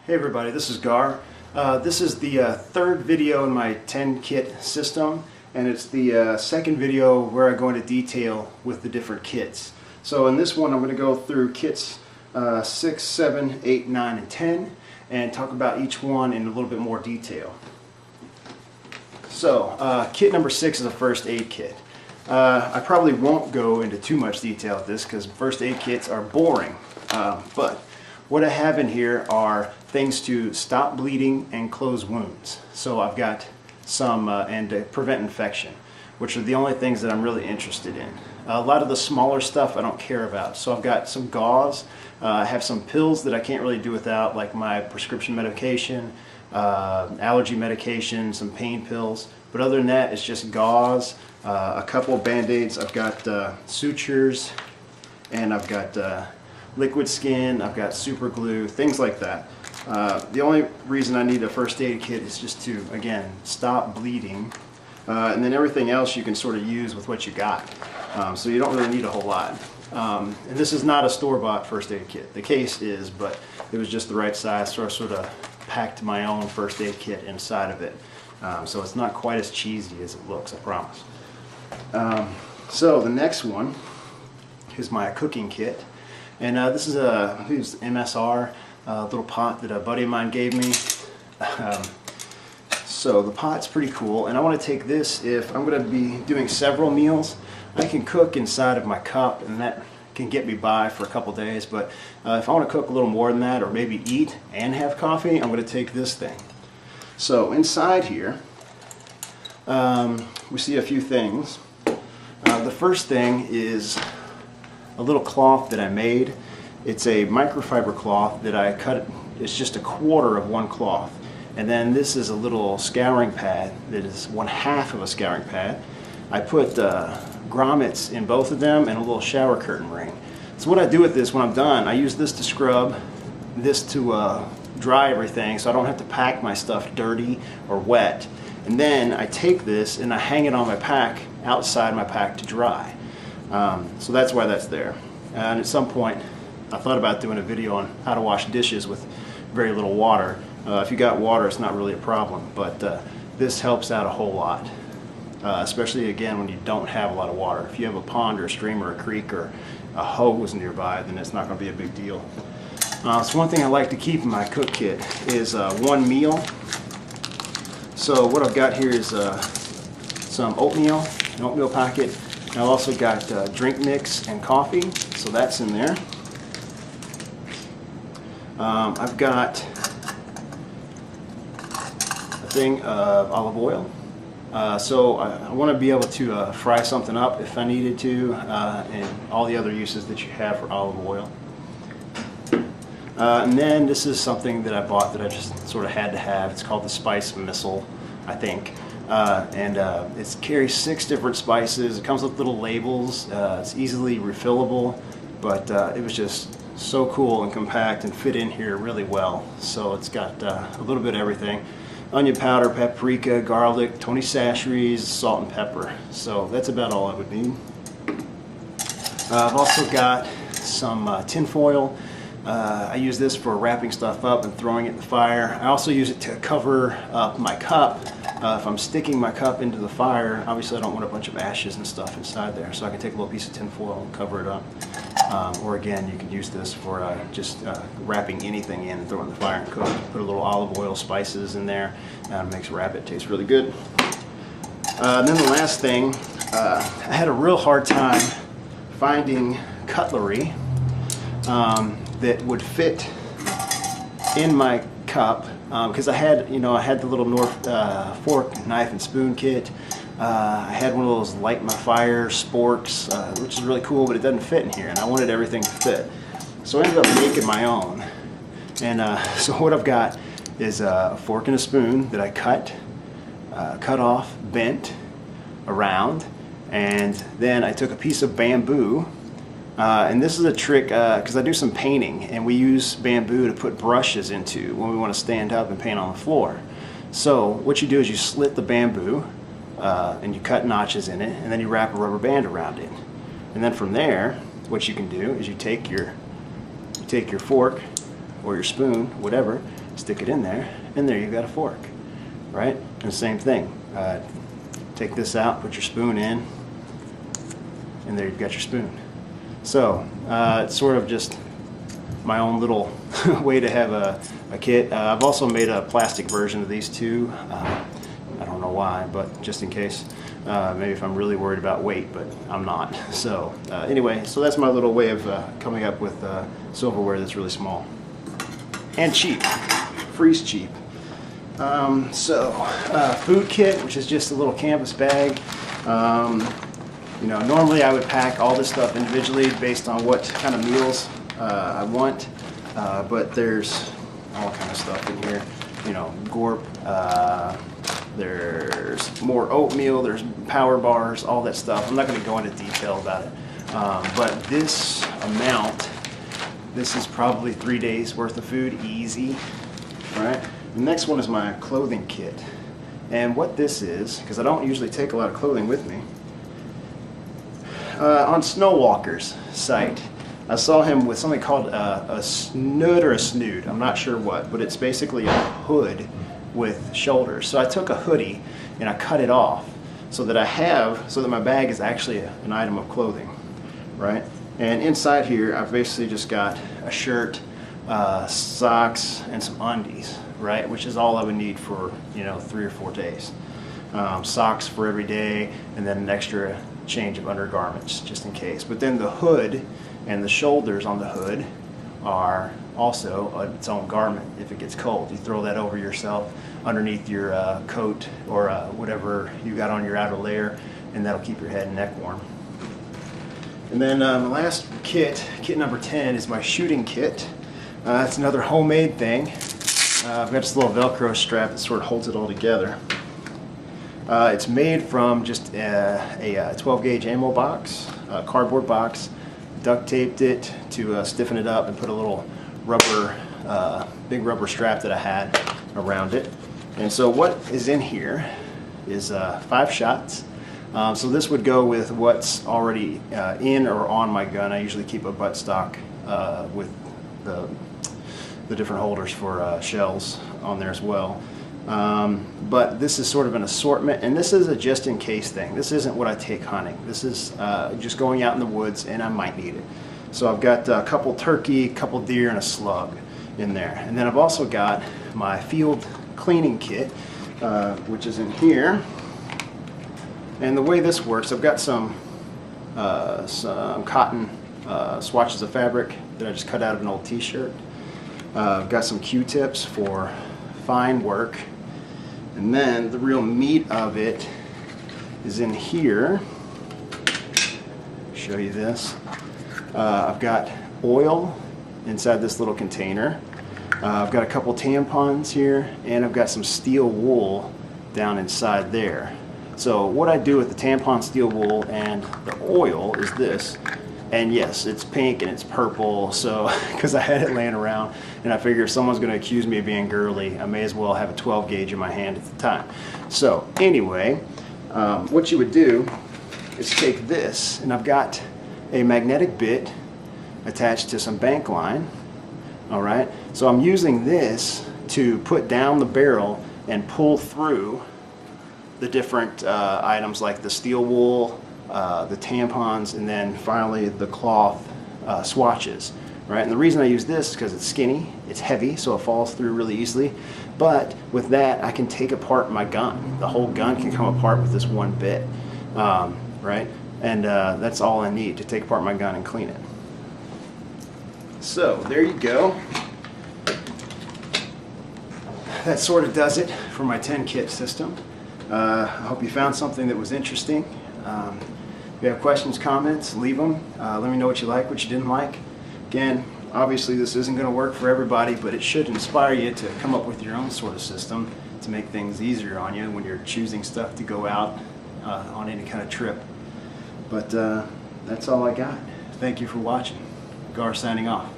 Hey everybody, this is Gar. This is the third video in my 10 kit system, and it's the second video where I go into detail with the different kits. So in this one I'm going to go through kits 6, 7, 8, 9, and 10 and talk about each one in a little bit more detail. So kit number 6 is a first aid kit. I probably won't go into too much detail with this because first aid kits are boring, but what I have in here are things to stop bleeding and close wounds. So I've got some, and to prevent infection, which are the only things that I'm really interested in. A lot of the smaller stuff I don't care about. So I've got some gauze, I have some pills that I can't really do without, like my prescription medication, allergy medication, some pain pills. But other than that, it's just gauze, a couple of Band-Aids, I've got sutures, and I've got liquid skin, I've got super glue, things like that. The only reason I need a first aid kit is just to, again, stop bleeding, and then everything else you can sort of use with what you got. So you don't really need a whole lot. And this is not a store-bought first aid kit. The case is, but it was just the right size, so I sort of packed my own first aid kit inside of it. So it's not quite as cheesy as it looks, I promise. So the next one is my cooking kit. And this is a MSR little pot that a buddy of mine gave me. So the pot's pretty cool, and I want to take this if I'm going to be doing several meals. I can cook inside of my cup, and that can get me by for a couple days. But if I want to cook a little more than that, or maybe eat and have coffee, I'm going to take this thing. So inside here, we see a few things. The first thing is a little cloth that I made. It's a microfiber cloth that I cut. It's just a quarter of one cloth, and then this is a little scouring pad that is 1/2 of a scouring pad. I put grommets in both of them and a little shower curtain ring. So what I do with this when I'm done, I use this to scrub, this to dry everything so I don't have to pack my stuff dirty or wet. And then I take this and I hang it on my pack, outside my pack, to dry. So that's why that's there. And at some point I thought about doing a video on how to wash dishes with very little water. If you got water, it's not really a problem, but this helps out a whole lot. Especially again when you don't have a lot of water. If you have a pond or a stream or a creek or a hose nearby, then it's not going to be a big deal. So one thing I like to keep in my cook kit is one meal. So what I've got here is some oatmeal, an oatmeal packet. And I've also got drink mix and coffee, so that's in there. I've got a thing of olive oil. So I want to be able to fry something up if I needed to, and all the other uses that you have for olive oil. And then this is something that I bought that I just sort of had to have. It's called the Spice Missile, I think. It carries 6 different spices. It comes with little labels. It's easily refillable, but it was just so cool and compact and fit in here really well. So it's got a little bit of everything. Onion powder, paprika, garlic, Tony Chachere's, salt and pepper. So that's about all I would need. I've also got some tin foil. I use this for wrapping stuff up and throwing it in the fire. I also use it to cover up my cup. If I'm sticking my cup into the fire, obviously I don't want a bunch of ashes and stuff inside there, so I can take a little piece of tin foil and cover it up. Or again, you can use this for just wrapping anything in and throw it in the fire and cook. Put a little olive oil, spices in there, and it makes rabbit taste really good. And then the last thing, I had a real hard time finding cutlery that would fit in my cup, because I had the little North fork, knife, and spoon kit. I had one of those light my fire sporks, which is really cool, but it doesn't fit in here, and I wanted everything to fit. So I ended up making my own. And so what I've got is a fork and a spoon that I cut off, bent around, and then I took a piece of bamboo. And this is a trick because I do some painting, and we use bamboo to put brushes into when we want to stand up and paint on the floor. So what you do is you slit the bamboo and you cut notches in it, and then you wrap a rubber band around it. And then from there, what you can do is you take your fork or your spoon, whatever, stick it in there, and there you've got a fork, right? And the same thing. Take this out, put your spoon in, and there you've got your spoon. So it's sort of just my own little way to have a kit. I've also made a plastic version of these two. I don't know why, but just in case. Maybe if I'm really worried about weight, but I'm not. So anyway, so that's my little way of coming up with silverware that's really small and cheap, freeze cheap. Food kit, which is just a little canvas bag. You know, normally I would pack all this stuff individually based on what kind of meals I want, but there's all kind of stuff in here. You know, Gorp, there's more oatmeal, there's power bars, all that stuff. I'm not going to go into detail about it, but this amount, this is probably 3 days worth of food, easy, right? The next one is my clothing kit. And what this is, because I don't usually take a lot of clothing with me, on Snowwalker's site, I saw him with something called a snood or a snood, I'm not sure what, but it's basically a hood with shoulders. So I took a hoodie and I cut it off so that my bag is actually an item of clothing, right? And inside here I've basically just got a shirt, socks, and some undies, right? Which is all I would need for, you know, 3 or 4 days. Socks for every day, and then an extra change of undergarments just in case. But then the hood and the shoulders on the hood are also its own garment. If it gets cold, you throw that over yourself underneath your coat or whatever you got on your outer layer, and that'll keep your head and neck warm. And then the last kit number 10, is my shooting kit. It's another homemade thing. I've got this little Velcro strap that sort of holds it all together. It's made from just a 12 gauge ammo box, a cardboard box. Duct taped it to stiffen it up and put a little rubber, big rubber strap that I had around it. And so what is in here is 5 shots. So this would go with what's already in or on my gun. I usually keep a buttstock with the different holders for shells on there as well. But this is sort of an assortment, and this is a just in case thing. This isn't what I take hunting. This is just going out in the woods and I might need it. So I've got a couple turkey, a couple deer, and a slug in there. And then I've also got my field cleaning kit, which is in here. And the way this works, I've got some cotton swatches of fabric that I just cut out of an old t-shirt. I've got some Q-tips for fine work. And then the real meat of it is in here. Show you this. I've got oil inside this little container. I've got a couple tampons here, and I've got some steel wool down inside there. So what I do with the tampon, steel wool, and the oil is this. And yes, it's pink and it's purple, so because I had it laying around, and I figure if someone's going to accuse me of being girly, I may as well have a 12 gauge in my hand at the time. So anyway, what you would do is take this, and I've got a magnetic bit attached to some bank line. All right, so I'm using this to put down the barrel and pull through the different items like the steel wool, the tampons, and then finally the cloth swatches, right? And the reason I use this is because it's skinny, it's heavy, so it falls through really easily. But with that, I can take apart my gun. The whole gun can come apart with this one bit, right? And that's all I need to take apart my gun and clean it. So there you go. That sort of does it for my 10 kit system. I hope you found something that was interesting. If you have questions, comments, leave them. Let me know what you like, what you didn't like. Again, obviously this isn't going to work for everybody, but it should inspire you to come up with your own sort of system to make things easier on you when you're choosing stuff to go out on any kind of trip. But that's all I got. Thank you for watching. Gar signing off.